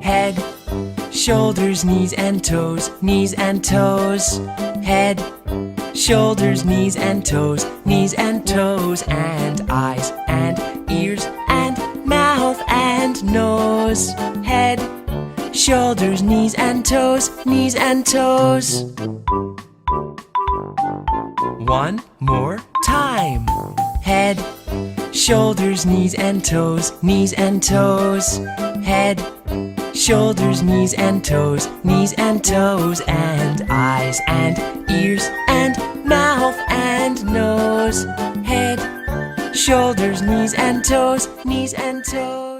Head, shoulders, knees and toes, knees and toes. Head, shoulders, knees and toes, knees and toes. And eyes and ears and mouth and nose. Head, shoulders, knees and toes, knees and toes. One more time. Head, shoulders, knees and toes, knees and toes. Head, shoulders, knees and toes, knees and toes. And eyes and ears and mouth and nose. Head, shoulders, knees and toes, knees and toes.